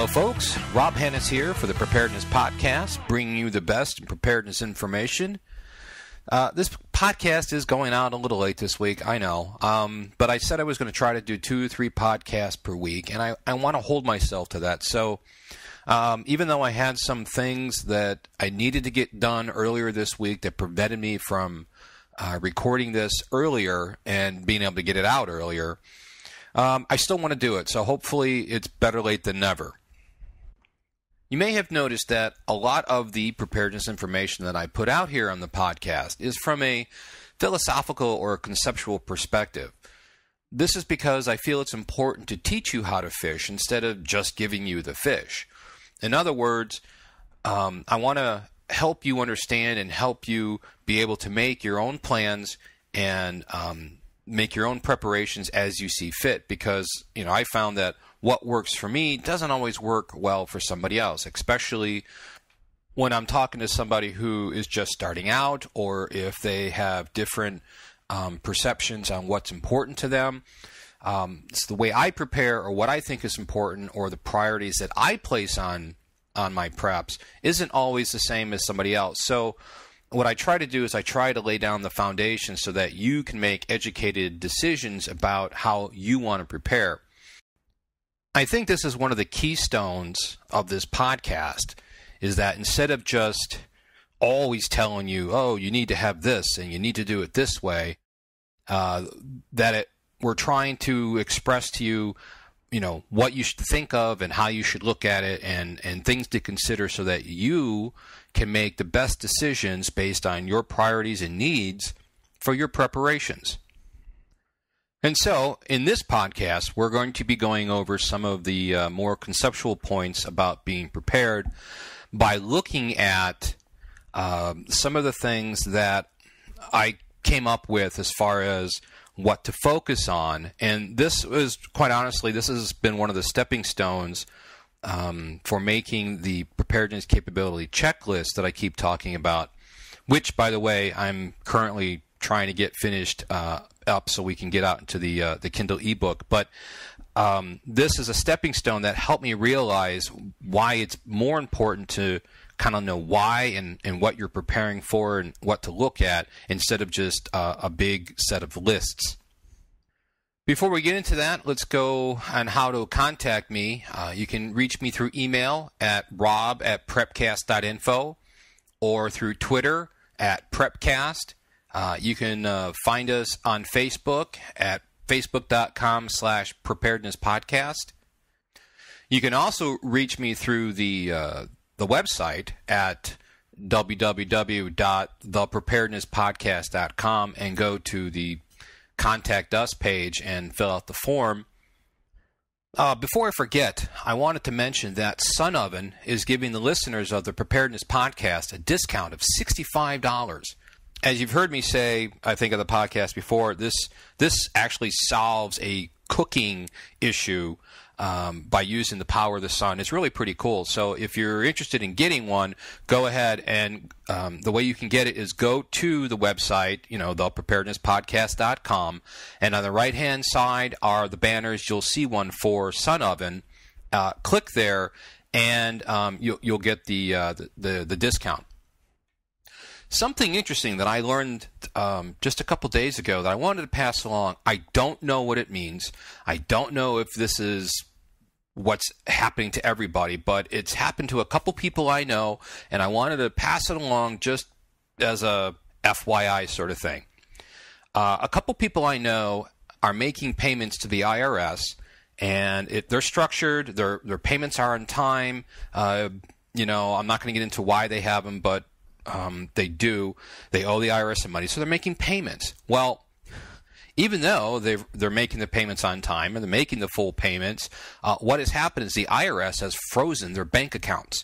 Hello, folks. Rob Hannes here for the Preparedness Podcast, bringing you the best in preparedness information. This podcast is going out a little late this week, I know, but I said I was going to try to do 2 or 3 podcasts per week, and I want to hold myself to that. So even though I had some things that I needed to get done earlier this week that prevented me from recording this earlier and being able to get it out earlier, I still want to do it, so hopefully it's better late than never. You may have noticed that a lot of the preparedness information that I put out here on the podcast is from a philosophical or conceptual perspective. This is because I feel it's important to teach you how to fish instead of just giving you the fish. In other words, I want to help you understand and help you be able to make your own plans and make your own preparations as you see fit, because I found that what works for me doesn't always work well for somebody else, especially when I'm talking to somebody who is just starting out, or if they have different perceptions on what's important to them. It's the way I prepare, or what I think is important, or the priorities that I place on my preps isn't always the same as somebody else. So what I try to do is I try to lay down the foundation so that you can make educated decisions about how you want to prepare. I think this is one of the keystones of this podcast, is that instead of just always telling you, oh, you need to have this and you need to do it this way, we're trying to express to you, what you should think of and how you should look at it, and things to consider so that you can make the best decisions based on your priorities and needs for your preparations. And so, in this podcast, we're going to be going over some of the more conceptual points about being prepared by looking at some of the things that I came up with as far as what to focus on. And this is, quite honestly, this has been one of the stepping stones for making the preparedness capability checklist that I keep talking about, which, by the way, I'm currently trying to get finished up so we can get out into the Kindle ebook. But this is a stepping stone that helped me realize why it's more important to kind of know why and what you're preparing for and what to look at, instead of just a big set of lists. Before we get into that, let's go on how to contact me. You can reach me through email at rob@prepcast.info, or through Twitter at prepcast. You can find us on Facebook at facebook.com/preparednesspodcast. You can also reach me through the website at www.thepreparednesspodcast.com and go to the Contact Us page and fill out the form. Before I forget, I wanted to mention that Sun Oven is giving the listeners of the Preparedness Podcast a discount of $65. As you've heard me say, I think of the podcast before, this actually solves a cooking issue by using the power of the sun. It's really pretty cool. So if you're interested in getting one, go ahead, and the way you can get it is go to the website, thepreparednesspodcast.com, and on the right-hand side are the banners. You'll see one for Sun Oven. Click there, and you'll get the discount. Something interesting that I learned just a couple days ago that I wanted to pass along. I don't know what it means. I don't know if this is what's happening to everybody, but it's happened to a couple people I know, and I wanted to pass it along just as a FYI sort of thing. A couple people I know are making payments to the IRS, and they're structured. Their payments are on time. I'm not going to get into why they have them, but they do. They owe the IRS some money, so they're making payments. Well, even though they're making the payments on time and they're making the full payments, what has happened is the IRS has frozen their bank accounts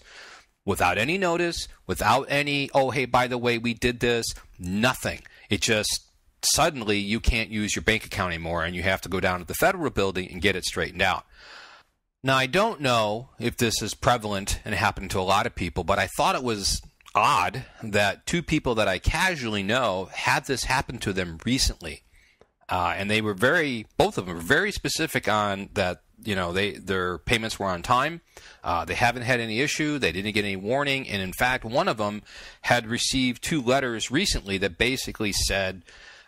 without any notice, without any, oh, hey, by the way, we did this, nothing. It just suddenly you can't use your bank account anymore, and you have to go down to the federal building and get it straightened out. Now, I don't know if this is prevalent and happened to a lot of people, but I thought it was odd that 2 people that I casually know had this happen to them recently. And they were both of them were very specific on that their payments were on time. They haven't had any issue. They didn't get any warning. And in fact, one of them had received 2 letters recently that basically said,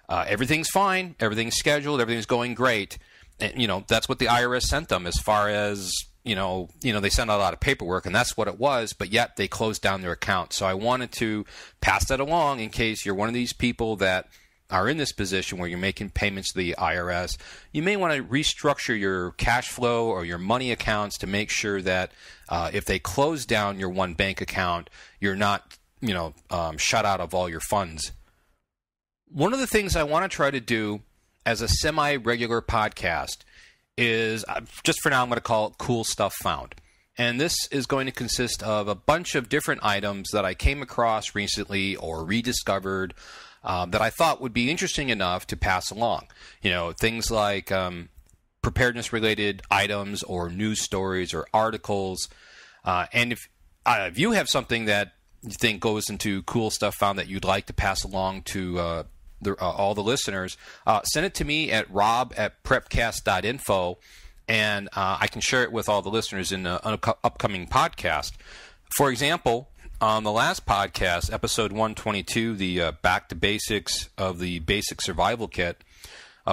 everything's fine, everything's scheduled, everything's going great. And, that's what the IRS sent them as far as, they sent out a lot of paperwork, and that's what it was, but yet they closed down their account. So I wanted to pass that along in case you're one of these people that are in this position where you're making payments to the IRS. You may want to restructure your cash flow or your money accounts to make sure that if they close down your one bank account, you're not, shut out of all your funds. One of the things I want to try to do as a semi-regular podcast is, just for now, I'm going to call it Cool Stuff Found. And this is going to consist of a bunch of different items that I came across recently or rediscovered that I thought would be interesting enough to pass along. Things like preparedness-related items or news stories or articles. And if you have something that you think goes into Cool Stuff Found that you'd like to pass along to all the listeners, send it to me at rob@prepcast.info, and I can share it with all the listeners in an upcoming podcast. For example, on the last podcast, episode 122, the Back to Basics of the Basic Survival Kit,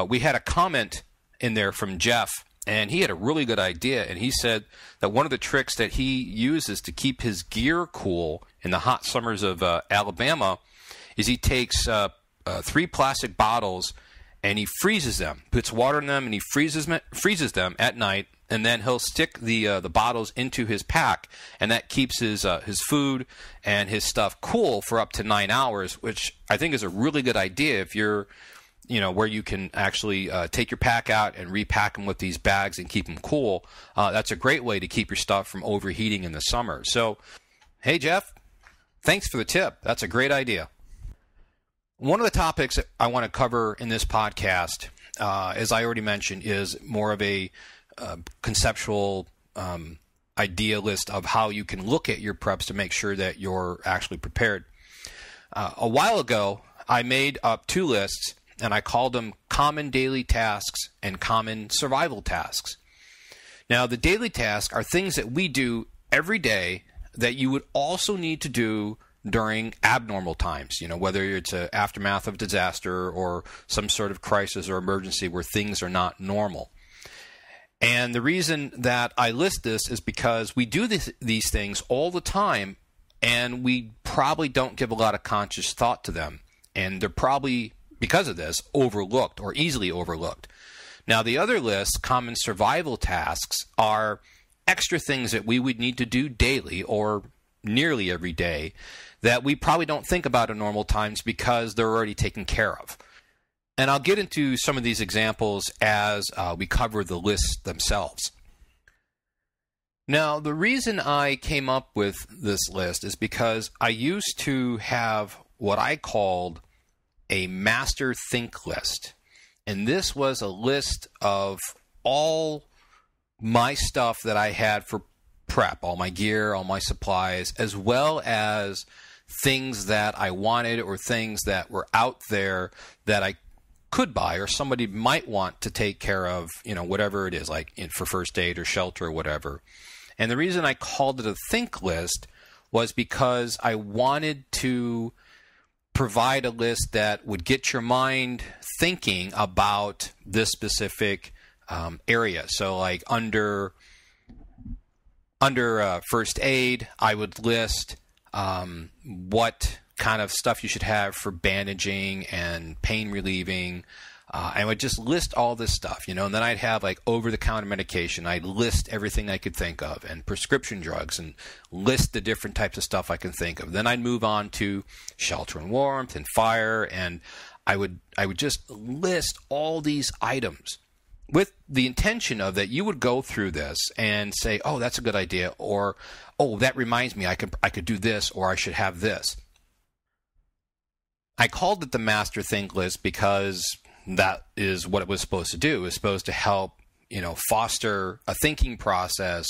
we had a comment in there from Jeff, and he had a really good idea, and he said that one of the tricks that he uses to keep his gear cool in the hot summers of Alabama is he takes 3 plastic bottles and he freezes them, puts water in them, and he freezes them at night, and then he'll stick the bottles into his pack, and that keeps his food and his stuff cool for up to 9 hours, which I think is a really good idea if you're, where you can actually take your pack out and repack them with these bags and keep them cool. That's a great way to keep your stuff from overheating in the summer. So, hey, Jeff, thanks for the tip. That's a great idea. One of the topics that I want to cover in this podcast, as I already mentioned, is more of a conceptual idea list of how you can look at your preps to make sure that you're actually prepared. A while ago, I made up 2 lists, and I called them common daily tasks and common survival tasks. Now, the daily tasks are things that we do every day that you would also need to do during abnormal times, whether it's an aftermath of disaster or some sort of crisis or emergency where things are not normal. And the reason that I list this is because we do these things all the time, and we probably don't give a lot of conscious thought to them. And they're probably, because of this, overlooked or easily overlooked. Now, the other list, common survival tasks, are extra things that we would need to do daily or nearly every day that we probably don't think about in normal times because they're already taken care of. And I'll get into some of these examples as we cover the lists themselves. Now, the reason I came up with this list is because I used to have what I called a master think list. And this was a list of all my stuff that I had for prep, all my gear, all my supplies, as well as things that I wanted or things that were out there that I could buy or somebody might want to take care of, whatever it is, like for first aid or shelter or whatever. And the reason I called it a think list was because I wanted to provide a list that would get your mind thinking about this specific area. So like under first aid, I would list what kind of stuff you should have for bandaging and pain relieving. I would just list all this stuff, and then I'd have like over-the-counter medication. I'd list everything I could think of, and prescription drugs, and list the different types of stuff I can think of. Then I'd move on to shelter and warmth and fire, and I would just list all these items with the intention of that you would go through this and say, oh, that's a good idea, or, oh, that reminds me, I could do this, or I should have this. I called it the Master Think List because that is what it was supposed to do. It was supposed to help, foster a thinking process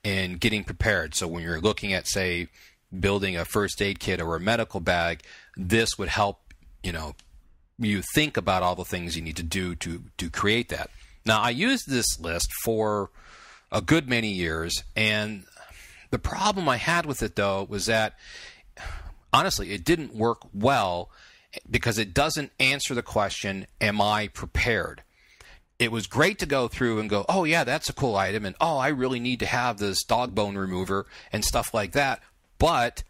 in getting prepared. So when you're looking at, say, building a first aid kit or a medical bag, this would help, you think about all the things you need to do to create that. Now, I used this list for a good many years, and the problem I had with it, though, was that, honestly, it didn't work well because it doesn't answer the question, am I prepared? It was great to go through and go, oh, yeah, that's a cool item, and oh, I really need to have this dog bone remover and stuff like that, but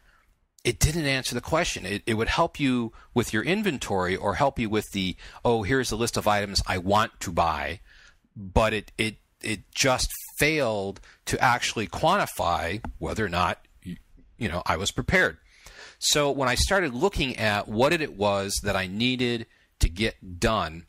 it didn't answer the question. It would help you with your inventory or help you with the, oh, here's a list of items I want to buy, but it just failed to actually quantify whether or not I was prepared. So when I started looking at what it was that I needed to get done,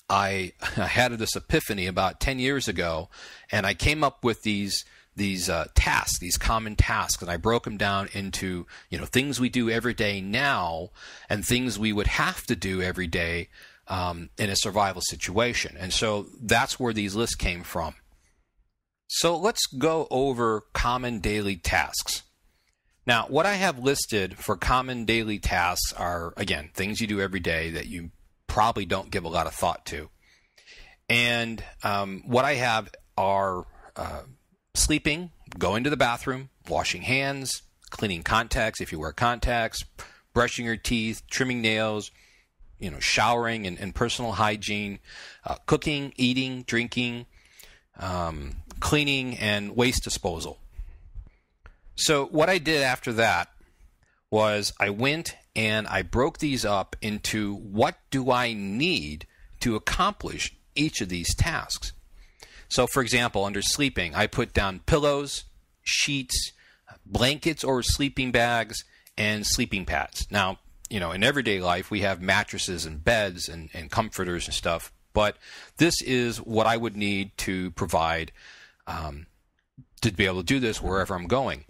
I had this epiphany about 10 years ago, and I came up with these tasks, these common tasks, and I broke them down into things we do every day now and things we would have to do every day in a survival situation. And so that's where these lists came from. So let's go over common daily tasks. Now, what I have listed for common daily tasks are, again, things you do every day that you probably don't give a lot of thought to. And what I have are sleeping, going to the bathroom, washing hands, cleaning contacts if you wear contacts, brushing your teeth, trimming nails, showering and personal hygiene, cooking, eating, drinking, cleaning, and waste disposal. So what I did after that was I went and I broke these up into what do I need to accomplish each of these tasks. So, for example, under sleeping, I put down pillows, sheets, blankets or sleeping bags, and sleeping pads. Now, in everyday life, we have mattresses and beds and comforters and stuff, but this is what I would need to provide to be able to do this wherever I'm going.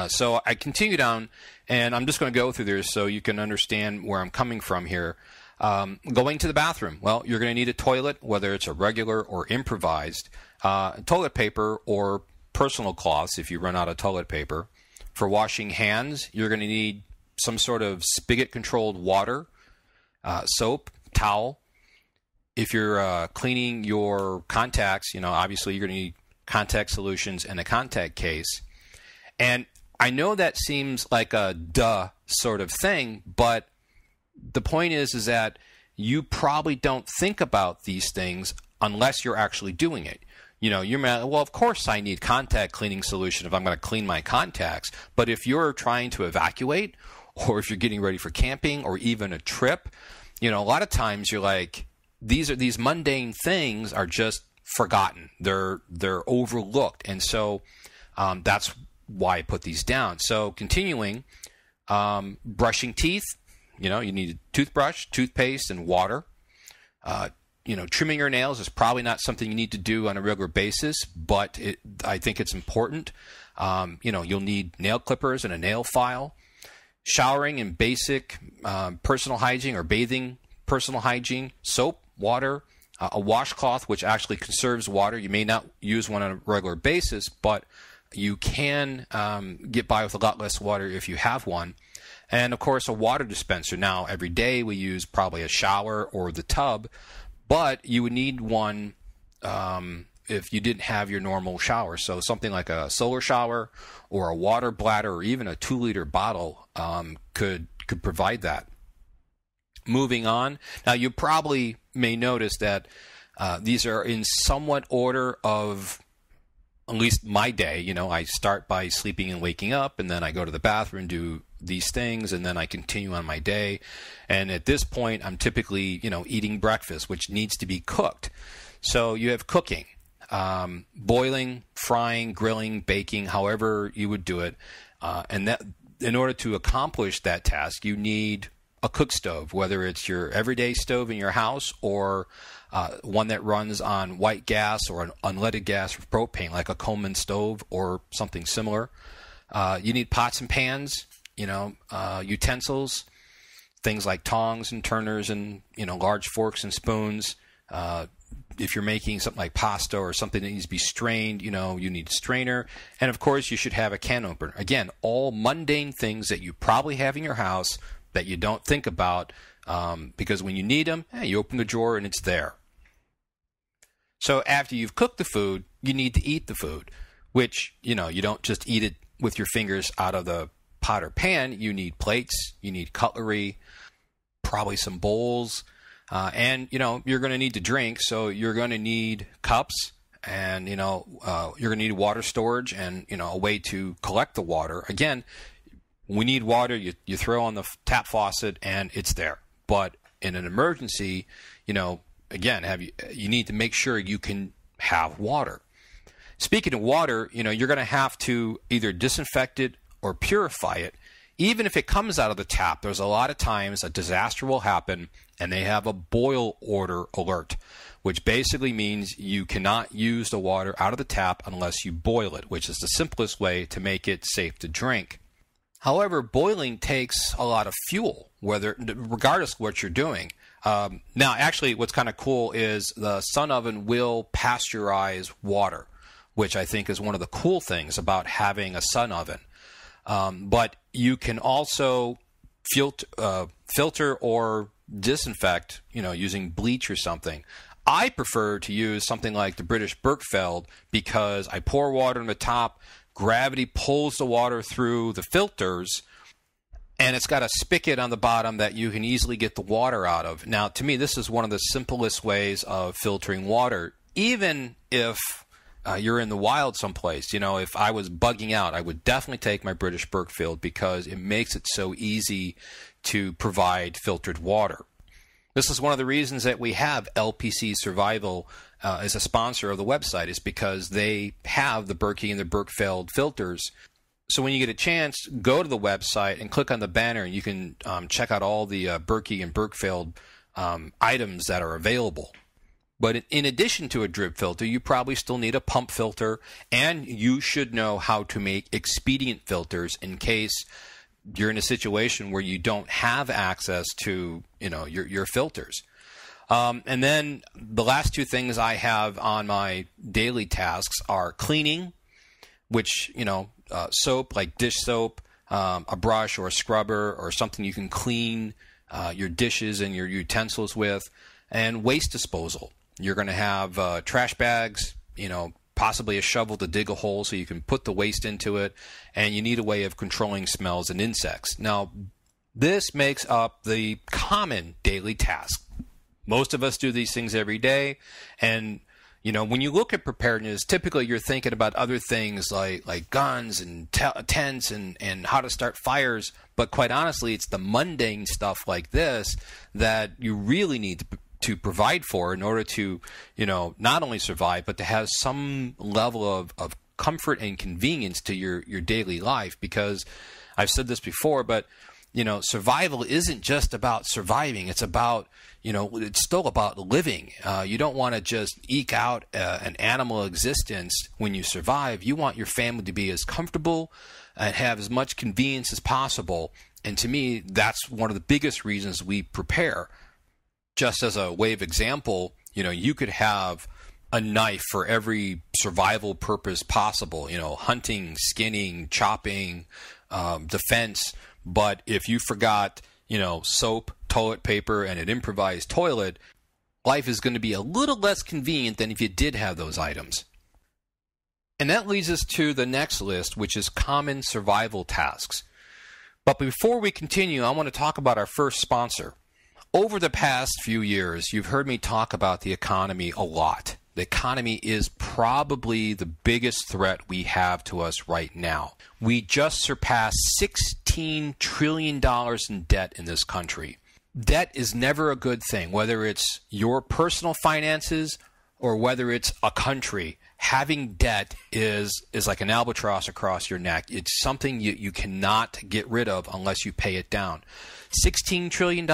So I continue down, and I'm just going to go through this so you can understand where I'm coming from here. Going to the bathroom. Well, you're going to need a toilet, whether it's a regular or improvised, toilet paper or personal cloths if you run out of toilet paper. For washing hands, you're going to need some sort of spigot-controlled water, soap, towel. If you're cleaning your contacts, obviously you're going to need contact solutions and a contact case. And I know that seems like a duh sort of thing, but the point is that you probably don't think about these things unless you're actually doing it. You're well, of course I need contact cleaning solution if I'm going to clean my contacts. But if you're trying to evacuate, or if you're getting ready for camping or even a trip, a lot of times you're like, these mundane things are just forgotten. They're overlooked. And so that's why I put these down. So continuing, brushing teeth. You need a toothbrush, toothpaste, and water. Trimming your nails is probably not something you need to do on a regular basis, but I think it's important. You'll need nail clippers and a nail file. Showering and basic personal hygiene or bathing personal hygiene, soap, water, a washcloth, which actually conserves water. You may not use one on a regular basis, but you can get by with a lot less water if you have one. And, of course, a water dispenser. Now, every day we use probably a shower or the tub, but you would need one if you didn't have your normal shower. So something like a solar shower or a water bladder or even a 2-liter bottle could provide that. Moving on. Now, you probably may notice that these are in somewhat order of at least my day. I start by sleeping and waking up, and then I go to the bathroom, do these things, and then I continue on my day. And at this point, I'm typically, eating breakfast, which needs to be cooked. So you have cooking, boiling, frying, grilling, baking, however you would do it. And that, in order to accomplish that task, you need a cook stove, whether it's your everyday stove in your house or one that runs on white gas or an unleaded gas with propane, like a Coleman stove or something similar. You need pots and pans, utensils, things like tongs and turners and, large forks and spoons. If you're making something like pasta or something that needs to be strained, you need a strainer. And, of course, you should have a can opener. Again, all mundane things that you probably have in your house that you don't think about because when you need them, you open the drawer and it's there. So after you've cooked the food, you need to eat the food, which, you don't just eat it with your fingers out of the pot or pan. You need plates, you need cutlery, probably some bowls, and, you're going to need to drink. So you're going to need cups and, you're going to need water storage and, a way to collect the water. Again, we need water. You throw on the tap faucet and it's there. But in an emergency, again, you need to make sure you can have water. Speaking of water, you're going to have to either disinfect it or purify it. Even if it comes out of the tap, there's a lot of times a disaster will happen and they have a boil order alert, which basically means you cannot use the water out of the tap unless you boil it, which is the simplest way to make it safe to drink. However, boiling takes a lot of fuel, regardless of what you're doing. Now, actually, what's kind of cool is the Sun Oven will pasteurize water, which I think is one of the cool things about having a Sun Oven. But you can also filter or disinfect, using bleach or something. I prefer to use something like the British Berkefeld because I pour water on the top, gravity pulls the water through the filters, and it's got a spigot on the bottom that you can easily get the water out of. Now, to me, this is one of the simplest ways of filtering water, even if you're in the wild someplace. If I was bugging out, I would definitely take my British Berkefeld because it makes it so easy to provide filtered water. This is one of the reasons that we have LPC Survival as a sponsor of the website, is because they have the Berkey and the Berkefeld filters. So when you get a chance, go to the website and click on the banner, and you can check out all the Berkey and Berkefeld items that are available. But in addition to a drip filter, you probably still need a pump filter, and you should know how to make expedient filters in case you're in a situation where you don't have access to, your filters. And then the last two things I have on my daily tasks are cleaning, which, soap, like dish soap, a brush or a scrubber or something you can clean your dishes and your utensils with, and waste disposal. You're going to have trash bags, possibly a shovel to dig a hole so you can put the waste into it, and you need a way of controlling smells and insects. Now, this makes up the common daily task. Most of us do these things every day, and when you look at preparedness, typically you're thinking about other things like guns and tents and how to start fires, but quite honestly, it's the mundane stuff like this that you really need to provide for in order to, not only survive, but to have some level of comfort and convenience to your daily life. Because I've said this before, but, survival isn't just about surviving. It's about, it's still about living. You don't want to just eke out an animal existence when you survive. You want your family to be as comfortable and have as much convenience as possible. And to me, that's one of the biggest reasons we prepare. Just as a way of example, you could have a knife for every survival purpose possible, hunting, skinning, chopping, defense. But if you forgot, soap, toilet paper, and an improvised toilet, life is going to be a little less convenient than if you did have those items. And that leads us to the next list, which is common survival tasks. But before we continue, I want to talk about our first sponsor. Over the past few years, you've heard me talk about the economy a lot. The economy is probably the biggest threat we have to us right now. We just surpassed $16 trillion in debt in this country. Debt is never a good thing, whether it's your personal finances or whether it's a country. Having debt is like an albatross across your neck. It's something you cannot get rid of unless you pay it down. $16 trillion,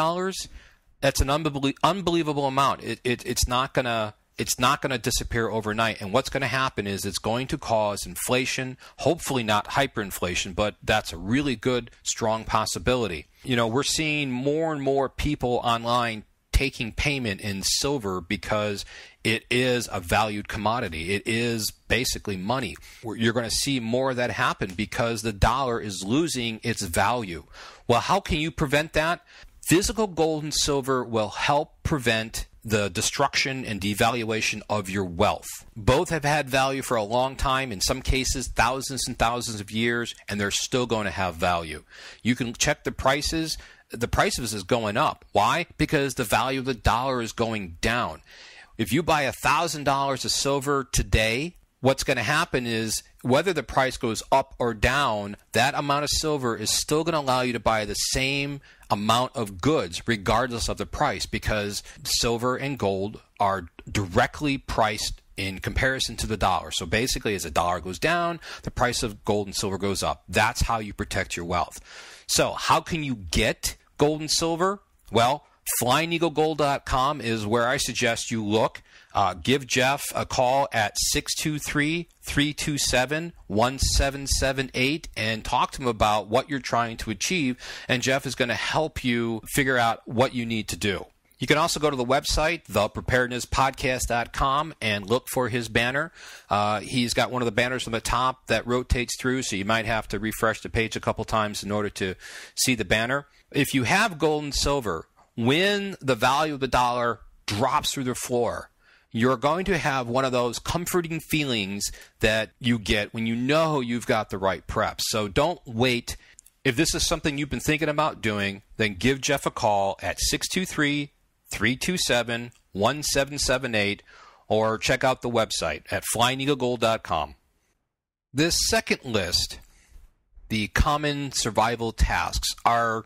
that's an unbelievable amount. It's not gonna disappear overnight. And what's going to happen is it's going to cause inflation, hopefully not hyperinflation, but that's a really good, strong possibility. We're seeing more and more people online taking payment in silver because it is a valued commodity. It is basically money. You're going to see more of that happen because the dollar is losing its value. Well, how can you prevent that? Physical gold and silver will help prevent the destruction and devaluation of your wealth. Both have had value for a long time, in some cases thousands and thousands of years, and they're still going to have value. You can check the prices. The price of this is going up. Why? Because the value of the dollar is going down. If you buy $1,000 of silver today, what's going to happen is whether the price goes up or down, that amount of silver is still going to allow you to buy the same amount of goods regardless of the price, because silver and gold are directly priced in comparison to the dollar. So basically, as the dollar goes down, the price of gold and silver goes up. That's how you protect your wealth. So how can you get gold and silver? Well, FlyingEagleGold.com is where I suggest you look. Give Jeff a call at 623-327-1778 and talk to him about what you're trying to achieve, and Jeff is going to help you figure out what you need to do. You can also go to the website, thepreparednesspodcast.com, and look for his banner. He's got one of the banners on the top that rotates through, so you might have to refresh the page a couple times in order to see the banner. If you have gold and silver, when the value of the dollar drops through the floor, you're going to have one of those comforting feelings that you get when you know you've got the right prep. So don't wait. If this is something you've been thinking about doing, then give Jeff a call at 623-327-1778 or check out the website at FlyingEagleGold.com. This second list, the common survival tasks, are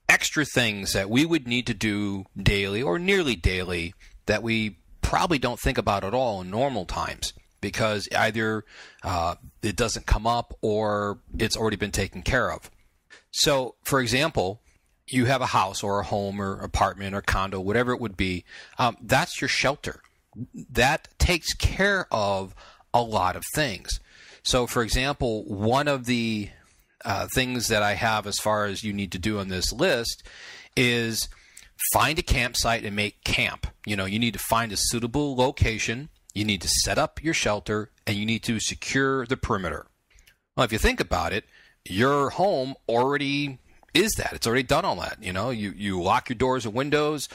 extra things that we would need to do daily or nearly daily that we probably don't think about at all in normal times, because either it doesn't come up or it's already been taken care of. So, for example, you have a house or a home or apartment or condo, whatever it would be. That's your shelter. That takes care of a lot of things. So, for example, one of the things that I have as far as you need to do on this list is find a campsite and make camp. You need to find a suitable location, you need to set up your shelter, and you need to secure the perimeter. Well, if you think about it, your home already is that. It's already done all that. You lock your doors and windows.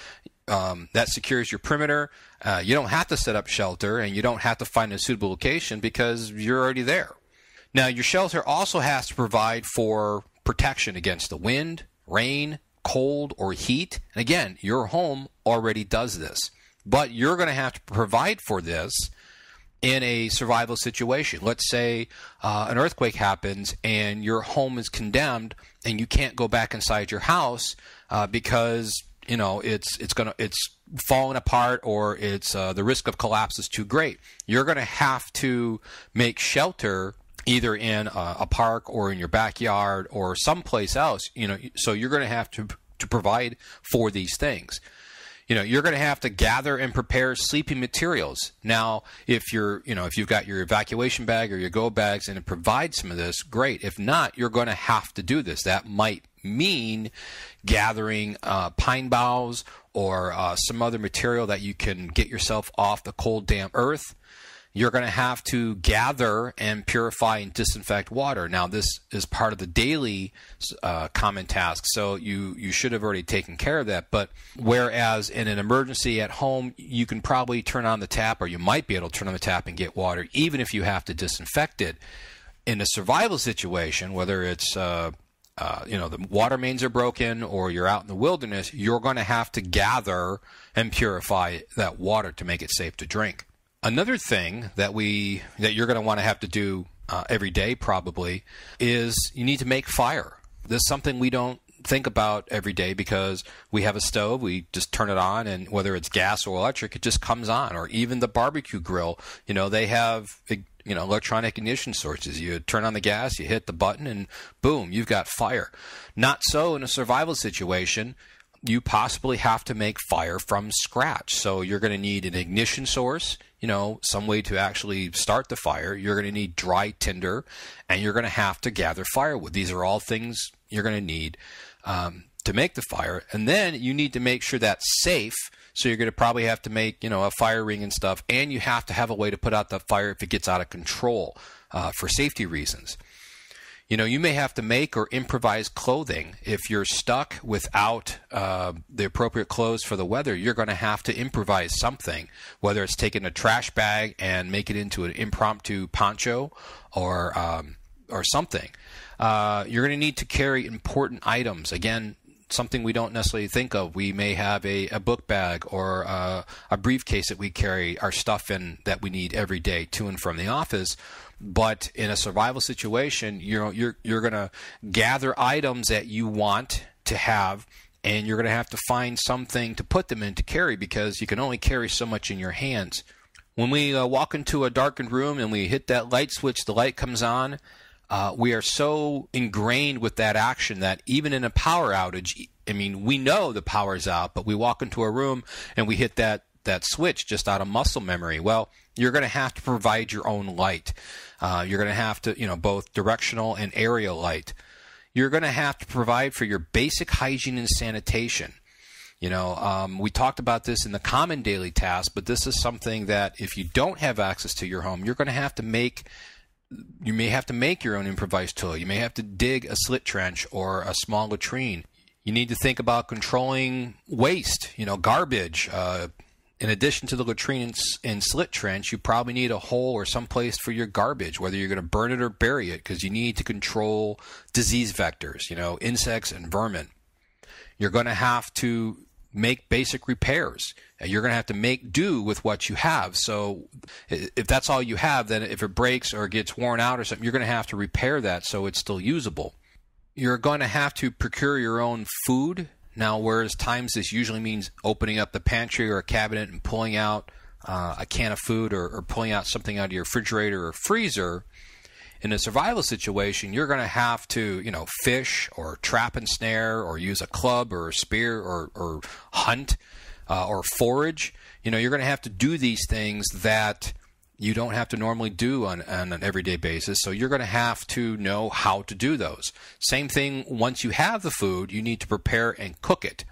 That secures your perimeter. You don't have to set up shelter, and you don't have to find a suitable location because you're already there. Now, your shelter also has to provide for protection against the wind, rain, cold, or heat. And again, your home already does this. But you're going to have to provide for this in a survival situation. Let's say an earthquake happens and your home is condemned and you can't go back inside your house because it's falling apart, or it's the risk of collapse is too great. You're going to have to make shelter either in a park or in your backyard or someplace else. So you're going to have to provide for these things. You're going to have to gather and prepare sleeping materials. Now, if you've got your evacuation bag or your go bags and it provides some of this, great. If not, you're going to have to do this. That might mean gathering pine boughs or some other material that you can get yourself off the cold, damp earth. You're going to have to gather and purify and disinfect water. Now, this is part of the daily common task, so you should have already taken care of that. But whereas in an emergency at home, you can probably turn on the tap, or you might be able to turn on the tap and get water, even if you have to disinfect it. In a survival situation, whether it's the water mains are broken or you're out in the wilderness, you're going to have to gather and purify that water to make it safe to drink. Another thing that you're going to want to have to do every day probably is you need to make fire. This is something we don't think about every day because we have a stove, we just turn it on, and whether it's gas or electric, it just comes on. Or even the barbecue grill, they have electronic ignition sources. You turn on the gas, you hit the button, and boom, you've got fire. Not so in a survival situation. You possibly have to make fire from scratch. So you're going to need an ignition source, some way to actually start the fire. You're going to need dry tinder, and you're going to have to gather firewood. These are all things you're going to need to make the fire. And then you need to make sure that's safe. So you're going to probably have to make, a fire ring and stuff. And you have to have a way to put out the fire if it gets out of control for safety reasons. You may have to make or improvise clothing. If you're stuck without the appropriate clothes for the weather, you're going to have to improvise something, whether it's taking a trash bag and make it into an impromptu poncho or something. You're going to need to carry important items. Again, something we don't necessarily think of. We may have a book bag or a briefcase that we carry our stuff in that we need every day to and from the office. But in a survival situation, you're going to gather items that you want to have, and you're going to have to find something to put them in to carry, because you can only carry so much in your hands. When we walk into a darkened room and we hit that light switch, the light comes on. We are so ingrained with that action that even in a power outage, we know the power's out, but we walk into a room and we hit that switch just out of muscle memory. Well, you're going to have to provide your own light. You're going to have to, both directional and area light. You're going to have to provide for your basic hygiene and sanitation. We talked about this in the common daily tasks, but this is something that if you don't have access to your home, you're going to have to make. You may have to make your own improvised tool. You may have to dig a slit trench or a small latrine. You need to think about controlling waste, garbage. In addition to the latrine and slit trench, you probably need a hole or some place for your garbage, whether you're going to burn it or bury it, because you need to control disease vectors, insects and vermin. You're going to have to make basic repairs. You're going to have to make do with what you have. So if that's all you have, then if it breaks or gets worn out or something, you're going to have to repair that so it's still usable. You're going to have to procure your own food. Now, whereas times this usually means opening up the pantry or a cabinet and pulling out a can of food or pulling out something out of your refrigerator or freezer, in a survival situation, you're going to have to, fish or trap and snare or use a club or a spear or hunt or forage. You're going to have to do these things that you don't have to normally do on an everyday basis. So you're going to have to know how to do those. Same thing, once you have the food, you need to prepare and cook it.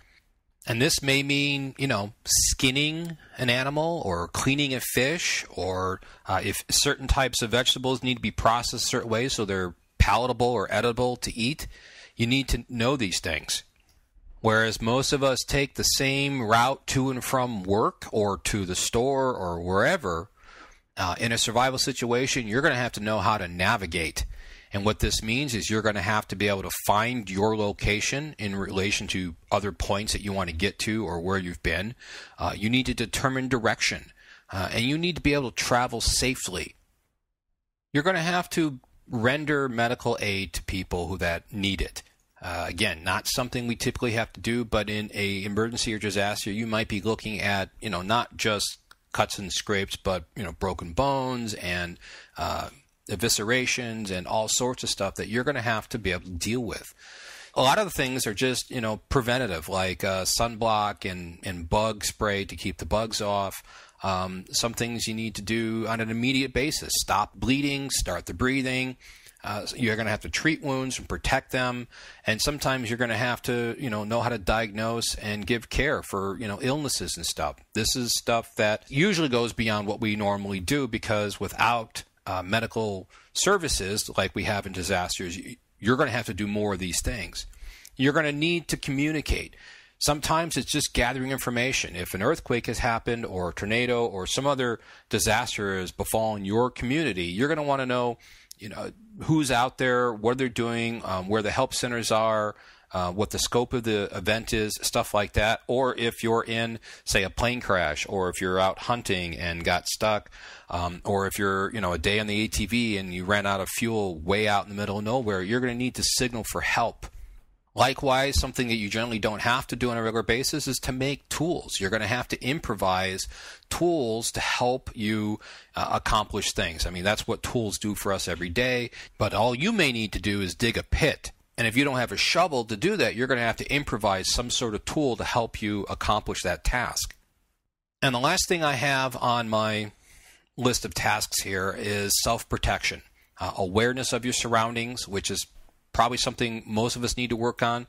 And this may mean, skinning an animal or cleaning a fish, or if certain types of vegetables need to be processed certain ways so they're palatable or edible to eat, you need to know these things. Whereas most of us take the same route to and from work or to the store or wherever, in a survival situation, you're going to have to know how to navigate. And what this means is you're going to have to be able to find your location in relation to other points that you want to get to or where you've been. You need to determine direction, and you need to be able to travel safely. You're going to have to render medical aid to people who that need it. Again, not something we typically have to do, but in an emergency or disaster, you might be looking at, not just cuts and scrapes, but, broken bones and eviscerations and all sorts of stuff that you're going to have to be able to deal with. A lot of the things are just, preventative, like sunblock and bug spray to keep the bugs off. Some things you need to do on an immediate basis. Stop bleeding, start the breathing. You're going to have to treat wounds and protect them. And sometimes you're going to have to, know how to diagnose and give care for, illnesses and stuff. This is stuff that usually goes beyond what we normally do, because without medical services like we have in disasters, you're going to have to do more of these things. You're going to need to communicate. Sometimes it's just gathering information. If an earthquake has happened or a tornado or some other disaster has befallen your community, you're going to want to know, who's out there, what they're doing, where the help centers are, what the scope of the event is, stuff like that. Or if you're in, say, a plane crash, or if you're out hunting and got stuck, or if you're, a day on the ATV and you ran out of fuel way out in the middle of nowhere, you're going to need to signal for help. Likewise, something that you generally don't have to do on a regular basis is to make tools. You're going to have to improvise tools to help you accomplish things. That's what tools do for us every day. But all you may need to do is dig a pit. And if you don't have a shovel to do that, you're going to have to improvise some sort of tool to help you accomplish that task. And the last thing I have on my list of tasks here is self-protection. Awareness of your surroundings, which is probably something most of us need to work on.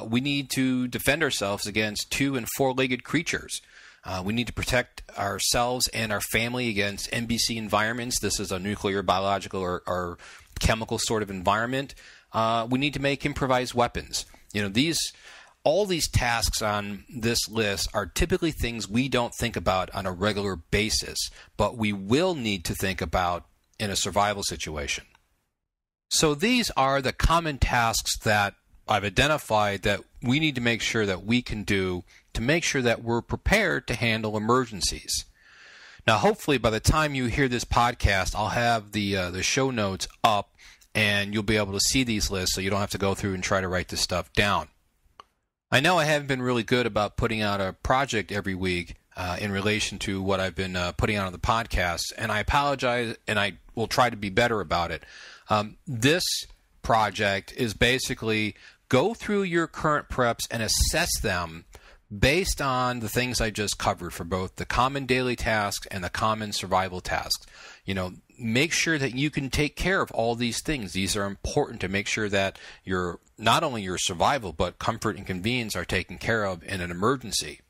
We need to defend ourselves against 2- and 4-legged creatures. We need to protect ourselves and our family against NBC environments. This is a nuclear, biological, or chemical sort of environment, we need to make improvised weapons. All these tasks on this list are typically things we don't think about on a regular basis, but we will need to think about in a survival situation. So these are the common tasks that I've identified that we need to make sure that we can do to make sure that we're prepared to handle emergencies. Now, hopefully, by the time you hear this podcast, I'll have the show notes up, and you'll be able to see these lists so you don't have to go through and try to write this stuff down. I know I haven't been really good about putting out a project every week in relation to what I've been putting out on the podcast, and I apologize, and I will try to be better about it. This project is basically go through your current preps and assess them based on the things I just covered for both the common daily tasks and the common survival tasks. Make sure that you can take care of all these things. These are important to make sure that not only your survival, but comfort and convenience are taken care of in an emergency.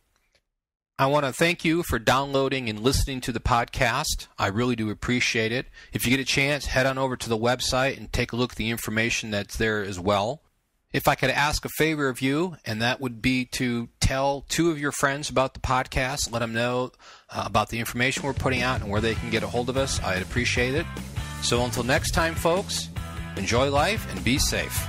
I want to thank you for downloading and listening to the podcast. I really do appreciate it. If you get a chance, head on over to the website and take a look at the information that's there as well. If I could ask a favor of you, and that would be to tell 2 of your friends about the podcast, let them know about the information we're putting out and where they can get a hold of us, I'd appreciate it. So until next time, folks, enjoy life and be safe.